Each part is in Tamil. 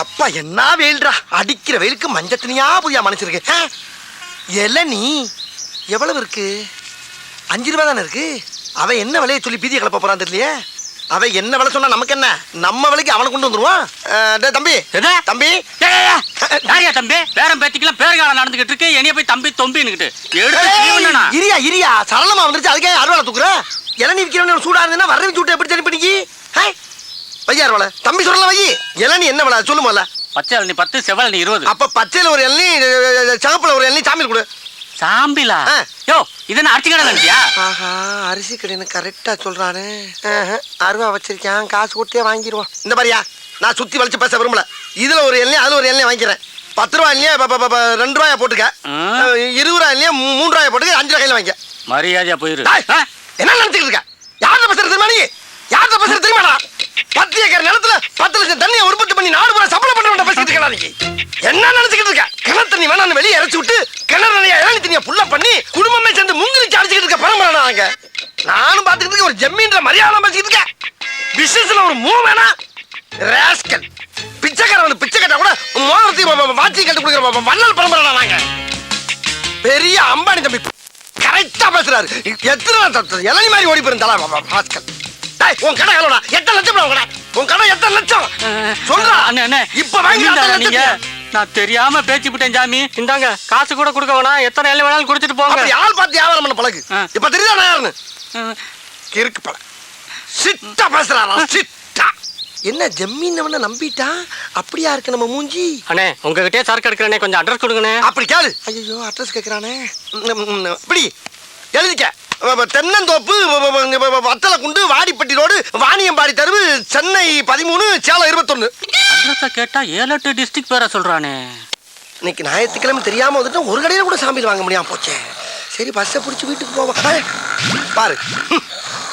அப்பா என்ன வெயில்டா, அடிக்கிற வெயிலுக்கு மஞ்சள் தனியா புதியா மனுச்சிருக்கு. இளநீ எவ்வளவு இருக்கு? 5 ரூபா தானே இருக்கு. அவன் என்ன விலையை சொல்லி பீதியை கிளப்ப போறான் தெரியலையே. அவன் என்ன விலை சொன்னா நமக்கு என்ன, நம்ம விலைக்கு அவனை கொண்டு வந்துருவான். தம்பி தம்பி தம்பி பேரம் பேத்திக்கலாம் பேருகாலம் நடந்துகிட்டு இருக்கு. என்னைய போய் தம்பி தொம்பின்னுகிட்டு இரியா இரியா சரளமா வந்துருச்சு. அதுக்கே அறுவாலை தூக்குற. இளநீ விற்கிறவன் சூடா இருந்ததுன்னா வரவி சூட்டு எப்படி சரி பண்ணிக்கி வையார் வலை. தம்பி சொல்லல வை. இளநீ என்ன விலை சொல்லுமோல? பச்சை இளநீ 10, செவ்வளநீ 20. அப்ப பச்சையில ஒரு இளநீ, சகப்புல ஒரு இளநீ, சாமியில் கொடு. சாம்பிலா? யோ இதென்ன அரிசி கடை நினைச்சியா? ஆஹா, அரிசி கடைன்னு கரெக்டா சொல்றானே. அருவா வச்சிருக்கேன், காசு கொடுத்தே வாங்கிடுவோம். இந்த மாதிரியா நான் சுத்தி வளைச்சு பேச விரும்பல. இதுல ஒரு எண்ணெய் அதுல ஒரு எண்ணெய் வாங்கிக்கிறேன். 10 ரூபாய் இல்லையா 2 ரூபாயா போட்டுக்க. 20 ரூபாய் இல்லையா 3 ரூபாயா போட்டுக்க. 5 ரூபாய் கையில வாங்கிக்க. மரியாதையா போயிரு. என்ன நினைச்சுக்கிட்டு இருக்க? யார்கிட்ட பேசுறது தெரியுமா நீ? யார்கிட்ட பேசுறது தெரியுமாடா? 10 ஏக்கர் நிலத்துல 10 லட்சம் தண்ணியை உற்பத்தி பண்ணி 4 ரூபாய் சப்ளை பண்றவன் பேசிட்டு இருக்கா நீ? என்ன நினைச்சுக்கிட்டு இருக்க? கிணறு தண்ணி வேணான்னு வெளியே இறச்சி விட்டு கிணறு நிறைய இளநீ தண்ணியை புள்ள பண்ணி குடும்பமே சேர்ந்து முங்கிலிச்சு அடிச்சுக்கிட்டு இருக்க பரம்பரை நாங்க. நானும் பாத்துக்கிட்டு இருக்க. ஒரு ஜம்மீன்ற மரியாதை பேசிக்கிட்டு இருக்க. பிசினஸ்ல ஒரு மூவ் வேணா ராஸ்கல். பிச்சைக்காரன் பிச்சை கட்டா கூட மோதிரத்தையும் வாட்சி கட்டு கொடுக்குற வள்ளல் பரம்பரை நாங்க. பெரிய அம்பானி தம்பி கரெக்டா பேசுறாரு. எத்தனை இளநீ மாதிரி ஓடி போயிருந்தாளா ராஸ்கல். உன் கடை எவ்வளோடா? 8 லட்சம். உன் கடை 8 லட்சம் சொல்றா. இப்ப வாங்கி நான் தெரியாம பேச்சு விட்டேன் சாமி. இந்தாங்க காசு கூட கொடுக்க வேணாம். எத்தனை எல்லாம் வேணாலும் குடிச்சிட்டு போங்க. ஆள் பார்த்து வியாபாரம் பண்ண பழகு. இப்ப தெரியுதா நான் யாருன்னு? கிறுக்கு பழ சிட்டா பேசுறாரா சிட்டா. என்ன ஜம்மீன் நம்பிட்டா? அப்படியா இருக்கு நம்ம மூஞ்சி. அண்ணே உங்ககிட்டே சரக்கு எடுக்கிறேனே, கொஞ்சம் அட்ரஸ் கொடுங்கண்ணே. அப்படி கேளு. ஐயோ அட்ரஸ் கேட்கறானே. இப்படி எழுதிக்க. தென்னந்தோப்பு, வத்தலை குண்டு, வாடிப்பட்டி ரோடு, வாணியம்பாடி தெருவு, சென்னை 13, சேலம் 21. அட்ரஸை கேட்டா 7-8 டிஸ்ட்ரிக்ட் பேரை சொல்றானே. இன்னைக்கு ஞாயிற்றுக்கிழமை தெரியாம வந்துட்டு ஒரு கடையில கூட சாமியில் வாங்க முடியாம போச்சே. சரி பஸ்ஸை பிடிச்சி வீட்டுக்கு போவோம். பாரு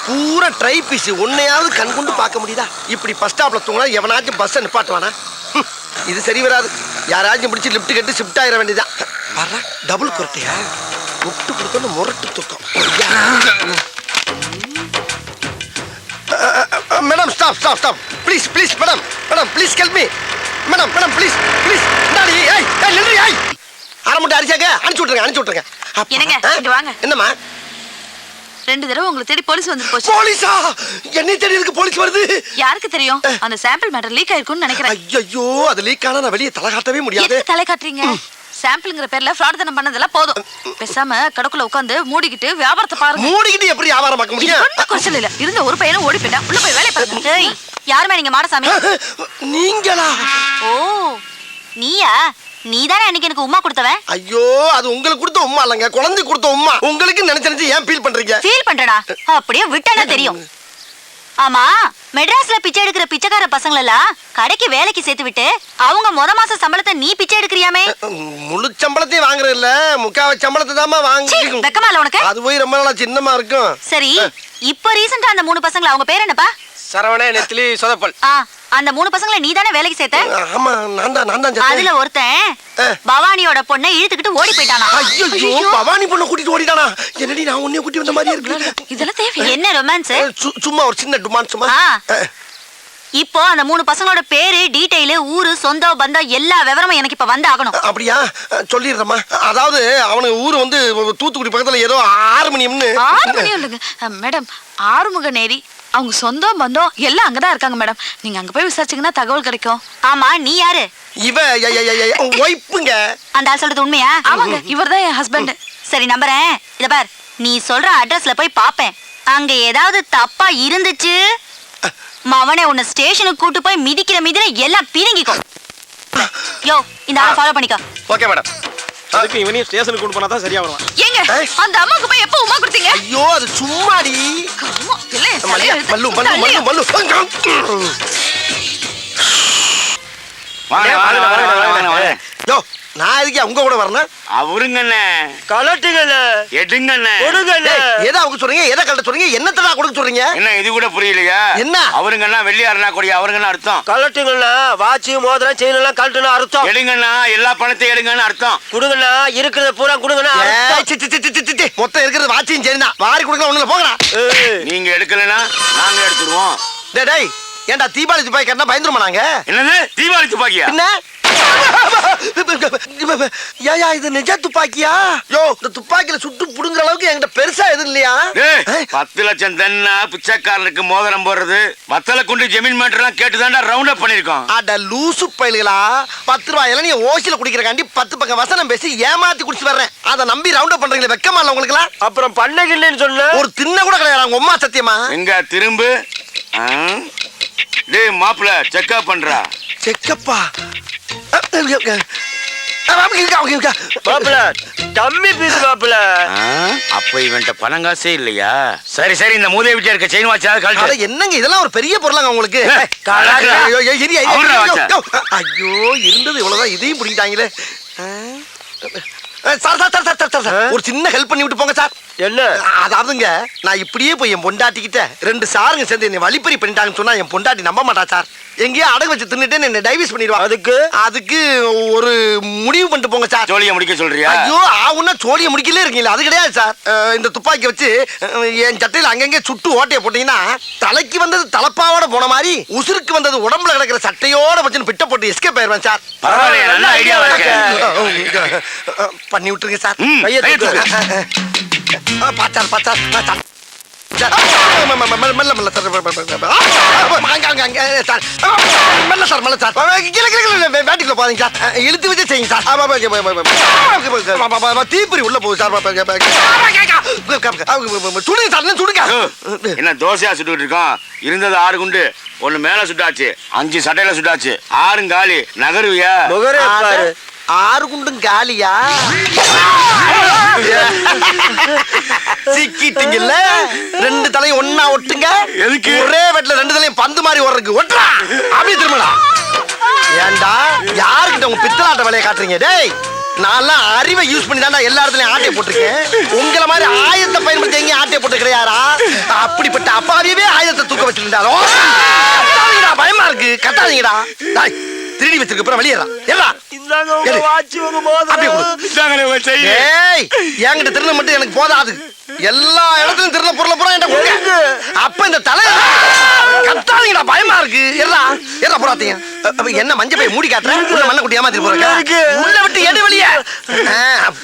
பூரா ட்ரை பீஸ். ஒன்னையாவது கண் கொண்டு பார்க்க முடியுதா? இப்படி பஸ் ஸ்டாப்ல தூங்கினா எவனாச்சும் பஸ்ஸை நிப்பாட்டுவானா? இது சரி வராது. யாராச்சும் பிடிச்சி லிப்ட் கட்டி ஷிஃப்ட் ஆயிட வேண்டியதான். பாரு டபுள் குரட்டையா முட்டு கொடுத்தோன்னு முரட்டு தூக்கம். Madam stop stop stop please please madam madam please help me madam madam please please. Daddy ஏய் ஏய் நில்றி ஏய். அரை முட்டை அரிசியாங்க அனுப்பிச்சு விட்டுருங்க. என்னங்க இங்க வாங்க. என்னம்மா? 2 தடவை உங்களை தேடி போலீஸ் வந்து போச்சு. போலீஸா? என்ன தேடி இருக்கு போலீஸ் வருது? யாருக்கு தெரியும்? அந்த சாம்பிள் மேட்டர் லீக் ஆயிருக்கும்னு நினைக்கிறேன். ஐயோ அது லீக் ஆனா நான் வெளியே தலை காட்டவே முடியாது. தலை காட்டுறீங்க? சாம்பிள்ங்கற பேர்ல ஃப்ராட் தனம் பண்ணதெல்லாம் போதும். பேசாம கடக்குள்ள உட்கார்ந்து மூடிக்கிட்டு வியாபாரத்தை பாருங்க. மூடிக்கிட்டு எப்படி வியாபாரம் பார்க்க முடியும்? ஒண்ணும் குறைச்சல் இல்ல. இருந்த ஒரு பையனும் ஓடி போயிட்டான். உள்ள போய் வேலைய பாருங்க. ஏய் யாருமே நீங்க மாடசாமி? நீங்களா? ஓ நீயா? நீதானே அன்னைக்கு எனக்கு உம்மா கொடுத்தவன். ஐயோ அது உங்களுக்கு கொடுத்த உம்மா இல்லங்க, குழந்தை கொடுத்த உம்மா. உங்களுக்கு நினைச்சு ஏன் ஃபீல் பண்றீங்க? ஃபீல் பண்றடா. அப்படியே விட்டனா தெரியும். ஆமா மெட்ராஸ்ல பிச்சை எடுக்கிற பிச்சைக்கார பசங்கள எல்லாம் கடைக்கு வேலைக்கு சேர்த்து விட்டு அவங்க மாச சம்பளத்தை நீ பிச்சை எடுக்கறியாமே? முழு சம்பளத்தையும் வாங்குறது இல்ல, முக்காவ சம்பளத்தை தாமா வாங்கி. வெக்கமா இல்ல உனக்கு? அது போய் ரொம்ப நாளா சின்னமா இருக்கும். சரி இப்போ ரீசன்ட்டா அந்த 3 பசங்கள அவங்க பேர் என்னப்பா? சரவணே, நெத்திலி, சொதப்பல். அந்த 3 பசங்களை நீ தானே வேலைக்கு சேர்த்த? ஆமா நான் தான். அதுல ஒருத்தன் பவானியோட பொண்ணை இழுத்துக்கிட்டு ஓடி போயிட்டானா? ஐயோ பவானி பொண்ணை கூட்டிட்டு ஓடிட்டானா? என்னடி நான் உன்னைய கூட்டி வந்த மாதிரி இருக்கு. இதெல்லாம் தேவை? என்ன ரொமான்ஸ்? சும்மா ஒரு சின்ன ரொமான்ஸ் சும்மா. இப்போ அந்த 3 பசங்களோட பேரு, டீடைல், ஊரு, சொந்தம், பந்தம் எல்லா விவரமும் எனக்கு இப்ப வந்து ஆகணும். அப்படியா? சொல்லிடுறேம்மா. அதாவது அவனுக்கு ஊரு வந்து தூத்துக்குடி பக்கத்துல ஏதோ 6 மணியம்னு. 6 மணி இல்லைங்க மேடம், ஆறுமுக நேரி. அவங்க சொந்தம் பந்தம் எல்லாம் அங்கதான் இருக்காங்க மேடம். நீங்க அங்க போய் விசாரிச்சீங்கன்னா தகவல் கிடைக்கும். ஆமா நீ யாரு? இவ ஒய்ஃப்ங்க. அந்த ஆள் சொல்றது உண்மையா? ஆமாங்க இவர்தான் என் ஹஸ்பண்ட். சரி நம்புறேன். இத பார், நீ சொல்ற அட்ரஸ்ல போய் பாப்பேன். அங்க ஏதாவது தப்பா இருந்துச்சு மவனே உன்னை ஸ்டேஷனுக்கு கூட்டு போய் மிதிக்கிற எல்லாம் பிரிங்கிக்கும். யோ இந்த ஆளை ஃபாலோ பண்ணிக்கோ. Okay madam. அதுக்கு இவனையும் ஸ்டேஷனுக்கு கூட்டு போனா தான் சரியா வருவான். ஏங்க அந்த அம்மாக்கு போய் எப்போ உமா கொடுத்தீங்க? ஐயோ அது சும்மாடி. மல்லு மல்லு மல்லு மல்லு. வாங்க. யோ நான் எதுக்கு உங்க கூட வரணும்? அவருங்கண்ணே கலட்டுங்கண்ணே எடுங்கண்ணே கொடுங்கண்ணே. எதை அவங்க சொல்றீங்க? எதை கலட்ட சொல்றீங்க? என்னத்தடா கொடுக்க சொல்றீங்க? என்ன இது கூட புரியலையா? என்ன அவருங்கண்ணா வெள்ளியாருனா கொடி அவருங்கண்ணா அர்த்தம். கலட்டுங்கண்ணா வாட்சி மோதிரம் செயின் எல்லாம் கலட்டுனா அர்த்தம். எடுங்கண்ணா எல்லா பணத்தையும் எடுங்கன்னு அர்த்தம். கொடுங்கண்ணா இருக்கிறத பூரா கொடுங்கண்ணா. மொத்தம் இருக்கிறது வாட்சியும் செயின் தான். வாரி கொடுக்கலாம் ஒண்ணுல போங்கடா. நீங்க எடுக்கலனா நாங்க எடுத்துருவோம். டேய் ஏன்டா தீபாவளி துப்பாக்கி கட்டினா பயந்துருமா நாங்க என்னது தீபாவளி துப்பாக்கியா? என்ன ஏயா இது நிஜ துப்பாக்கியா? யோ இந்த துப்பாக்கியில சுட்டு புடுங்குற அளவுக்கு என்கிட்ட பெருசா எதுவும் இல்லையா? 10 லட்சம் தன்னா பிச்சைக்காரனுக்கு மோதிரம் போடுறது வத்தல குண்டு ஜமீன் மேட்டர்லாம் கேட்டுதான்டா ரவுண்ட் அப் பண்ணிருக்கோம். அட லூசு பயிலுகளா, 10 ரூபாய் இளநீ ஓசில குடிக்கிறக்காண்டி 10 பக்கம் வசனம் பேசி ஏமாத்தி குடிச்சு வர்றேன். அதை நம்பி ரவுண்ட் அப் பண்றீங்களே, வெக்கமா இல்ல உங்களுக்கு எல்லாம்? அப்புறம் பண்ணகில்லைன்னு சொன்ன ஒரு தின்ன கூட கிடையாது உங்க அம்மா சத்தியமா. எங்க திரும்பு. டேய் மாப்ள செக்அப் பண்றா. செக்கப்பா மாப்பிள டம்மி பீஸ் மாப்பிள. அப்ப இவன்ட்ட பணம் காசே இல்லையா? சரி சரி, இந்த மூதேவி விட்டு இருக்க செயின் வாட்ச் அட கழட்டு. என்னங்க இதெல்லாம் ஒரு பெரிய பொருளாங்க உங்களுக்கு? கழட்டுடா. ஐயோ இருந்தது இவ்வளவுதான், இதையும் பிடிக்கிட்டாங்களே. சார் ஒரு சின்ன ஹெல்ப் பண்ணி விட்டு போங்க சார். என்ன? அதாவதுங்க நான் இப்படியே போய் என் பொண்டாட்டிக்கிட்ட 2 சாருங்க சேர்ந்து என்னை வழிப்பறி பண்ணிட்டாங்கன்னு சொன்னா என் பொண்டாட்டி நம்ப மாட்டா சார். எங்கேயோ அடகு வச்சு தின்னுட்டு என்ன டைவர்ஸ் பண்ணிடுவா. அதுக்கு ஒரு முடிவு பண்ணிட்டு போங்க சார். ஜோலியை முடிக்க சொல்றியா? ஐயோ ஆவுன்னா சோழியை முடிக்கலே இருக்கீங்களா? அது கிடையாது சார். இந்த துப்பாக்கி வச்சு என் சட்டையில அங்கங்கே சுட்டு ஓட்டையை போட்டீங்கன்னா தலைக்கு வந்தது தலப்பாவோட போன மாதிரி உசுருக்கு வந்தது உடம்புல கிடக்கிற சட்டையோட வச்சு பிட்ட போட்டு எஸ்கேப் ஆயிடுவேன் சார். பரவாயில்லையா, நல்ல ஐடியாவா இருக்கு. பண்ணி விட்டுருங்க சார். கையை தூக்கு. பாச்சார் மெல்ல சார், வேட்டிக்குள்ள போறீங்க சார், இழுத்து வச்சு செய்யுங்க சார். தீப்பொறி உள்ள போகுது சார். சுடுங்க சார், சுடுங்க. என்ன தோசையா சுட்டுட்டு இருக்கோம்? இருந்தது 6 குண்டு, 1 மேல சுட்டாச்சு, 5 சட்டையில சுட்டாச்சு, 6 காலி. நகருவியா? 6 குண்டும் காலியா? சிக்கிட்டீங்கல்ல, 2 தலையும் ஒன்னா ஒட்டுங்க. எதுக்கு? ஒரே வெட்ல 2 தலையும் பந்து மாதிரி ஓடுறதுக்கு. ஒட்டுறா அப்படியே திரும்படா. ஏண்டா யாருக்கிட்ட உங்க பித்தலாட்ட வேலையை காட்டுறீங்க? டேய் நான்லாம் அறிவை யூஸ் பண்ணி தான்டா எல்லா இடத்துலயும் ஆட்டையை போட்டிருக்கேன். உங்களை மாதிரி ஆயுதத்தை பயன்படுத்தி எங்கேயும் ஆட்டையை போட்டு கிடையாரா? அப்படிப்பட்ட அப்பாவியவே ஆயுதத்தை தூக்க வச்சிருந்தாலும் பயமா இருக்கு. கட்டாதீங்கடா. திருடி வச்சிருக்க அப்புறம் வெளியேறா. என்கிட்ட திருட மட்டும் எனக்கு போதாது, எல்லா இடத்துலயும் திருட பொருளை பூரா என்கிட்ட கொடுங்க. அப்ப இந்த தலை கத்தாதீங்கடா, பயமா இருக்கு. எல்லாம் போறாதீங்க. என்ன மஞ்சள் போய் மூடி காட்டுறேன், உள்ள மண்ணை குட்டி ஏமாத்திட்டு போறேன். உள்ள விட்டு எடு வெளியே.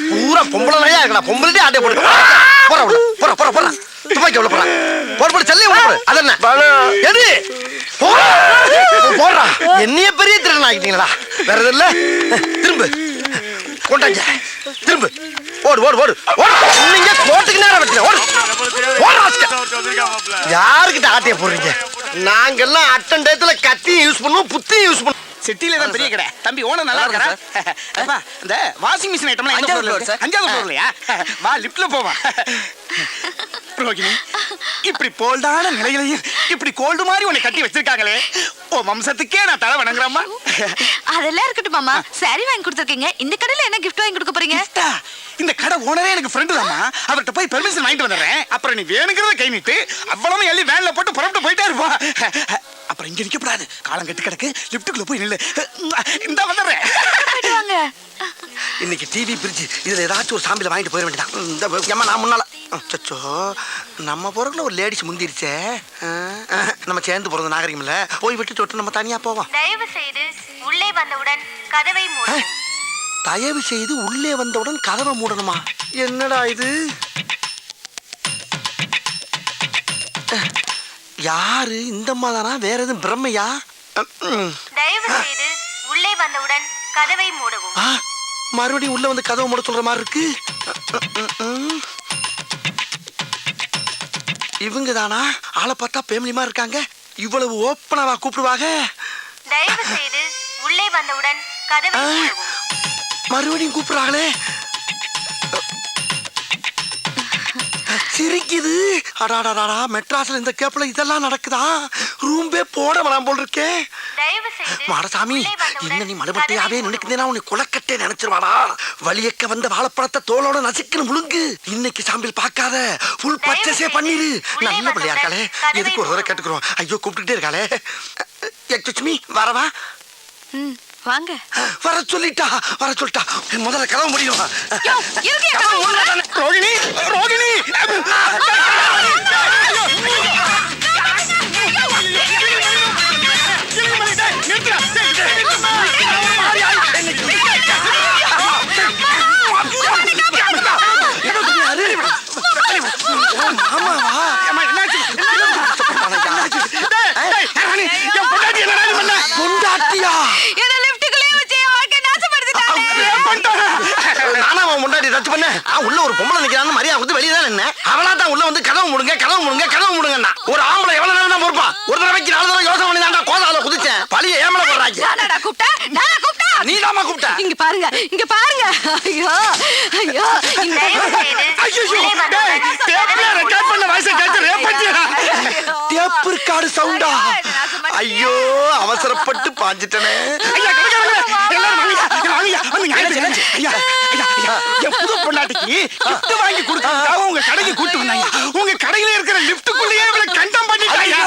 பூரா பொம்பளை நிறையா இருக்குடா, பொம்பளை ஆட்டை போட்டு போற போற போற போற துப்பாக்கி உள்ள போற போட செல்ல உள்ள. அது என்ன எது போடுறா? என்னைய பெரிய திருடன் ஆகிட்டீங்களா? வேற எதுவும் இல்ல. திரும்ப கொண்டாங்க, திரும்ப ஓடு ஓடு ஓடு ஓடு. நீங்க கோட்டுக்கு நேரம் வச்சுங்க. ஓடு யாருக்கிட்ட ஆட்டைய போடுறீங்க? நாங்கெல்லாம் அட்டன் டயத்துல கத்தியும் யூஸ் பண்ணுவோம், புத்தியும் யூஸ் பண்ணுவோம். சிட்டில தான் பெரிய கடை. தம்பி ஓனர் நல்லா இருக்கா? அப்பா இந்த வாஷிங் மிஷின் ஐட்டம்லாம் எந்த ஃப்ளோர்ல இருக்கு? 5வது ஃப்ளோர்லயா? வா லிஃப்ட்ல போவா. ரோகிணி இப்படி போல்டான நிலையிலையும் இப்படி கோல்டு மாதிரி உன்னை கட்டி வச்சிருக்காங்களே, ஓ வம்சத்துக்கே நான் தலை வணங்குறேம்மா. அதெல்லாம் இருக்கட்டும் மாமா, சாரி வாங்கி கொடுத்துருக்கீங்க. இந்த கடையில என்ன கிஃப்ட் வாங்கி கொடுக்க போறீங்க? இந்த கடை ஓனரே எனக்கு ஃப்ரெண்டு தாம்மா. அவர்கிட்ட போய் பெர்மிஷன் வாங்கிட்டு வந்துடுறேன். அப்புறம் நீ வேணுங்கிறத கை நீட்டு அவ்வளவு எள்ளி வேன்ல போட்டு புறப்பட்டு போயிட்டே இருப்போம். அப்புறம் இங்க நிக்கப்படாது, காலம் கட்டி கிடக்கு. லிஃப்ட்டுக்குள்ள போய் நில்லு. இந்த வந்துடுறேன். இன்னைக்கு டிவி பிரிட்ஜ் இதுல ஏதாச்சும் ஒரு சாம்பியில் வாங்கிட்டு போயிட வேண்டியதான். இந்த ஏமா நான் முன்னால சச்சோ நம்ம பொருட்கள் ஒரு லேடிஸ் முந்திருச்சே. நம்ம சேர்ந்து போறது நாகரிகம் இல்ல, போய் விட்டு சொட்டு நம்ம தனியா போவோம். தயவு செய்து உள்ளே வந்தவுடன் கதவை மூடவும். தயவு செய்து உள்ளே வந்தவுடன் கதவை மூடணுமா? என்னடா இது? யாரு இந்த அம்மா தானா? வேற எதுவும் பிரம்மையா? தயவு செய்து உள்ளே வந்தவுடன் கதவை மூடவும். மறுபடியும் உள்ள வந்து கதவை மூட சொல்ற மாதிரி இருக்கு. இவங்க தானா? ஆளை பார்த்தா பேமிலிமா இருக்காங்க. இவ்வளவு ஓப்பனாவா கூப்பிடுவாங்க? தயவு செய்து உள்ளே வந்தவுடன் கதவை மூடவும். மறுபடியும் கூப்பிடுறாங்களே. சிரிக்குது. அடாடாடா, மெட்ராஸ்ல இந்த கேப்ல இதெல்லாம் நடக்குதா? ரூம்பே போட வேணாம் போல் இருக்கேன். மாடசாமி, இன்னும் நீ மடுபட்டையாவே நினைக்கிறேன்னா உன்னை குலக்கட்டே நினைச்சிருவாடா. வலியக்க வந்த வாழைப்பழத்தை தோலோட நசுக்கணும் முழுங்கு. இன்னைக்கு சாம்பிள் பார்க்காத, ஃபுல் பர்ச்சேஸே பண்ணிரு. நல்ல பிள்ளையா இருக்காளே, எதுக்கு ஒரு தடவை கேட்டுக்கிறோம். ஐயோ கூப்பிட்டுட்டே இருக்காளே. லட்சுமி வரவா? வாங்க. வர சொல்லிட்டா, வர சொல்லிட்டா. முதல்ல கதவு முடியும். ரோகிணி ரோகிணி உள்ள ஒரு பொம்பளை நிக்கிறான்னு மரியாதை கொடுத்து வெளியே தான் நின்னேன். அவளா தான் உள்ள வந்து கதவு முடுங்கன்னா ஒரு ஆம்பளை எவ்வளவு நேரம் தான் பொறுப்பான்? ஒரு தடவைக்கு 4 தடவை யோசனை பண்ணி தான்டா கோதால குதிச்சேன். பழிய ஏமல போடுறாங்க. நீ தாமா கூப்பிட்ட. இங்க பாருங்க ஐயோ ஐயோ ரெக்கார்ட் பண்ண வாய்ஸ் கேட்டு ரேப்பட்டியா? டேப் ரெக்கார்ட் சவுண்டா? ஐயோ அவசரப்பட்டு பாஞ்சிட்டனே. ஐயா கடைக்காரங்களே, எல்லாரும் வாங்க. ஐயா என் புது பொண்டாட்டிக்கு gift வாங்கி கொடுத்ததுக்காக உங்க கடைக்கு கூட்டு வந்தாங்க. உங்க கடையில இருக்கிற லிப்டுக்குள்ளேயே இவளை கண்டம் பண்ணிட்டாங்க.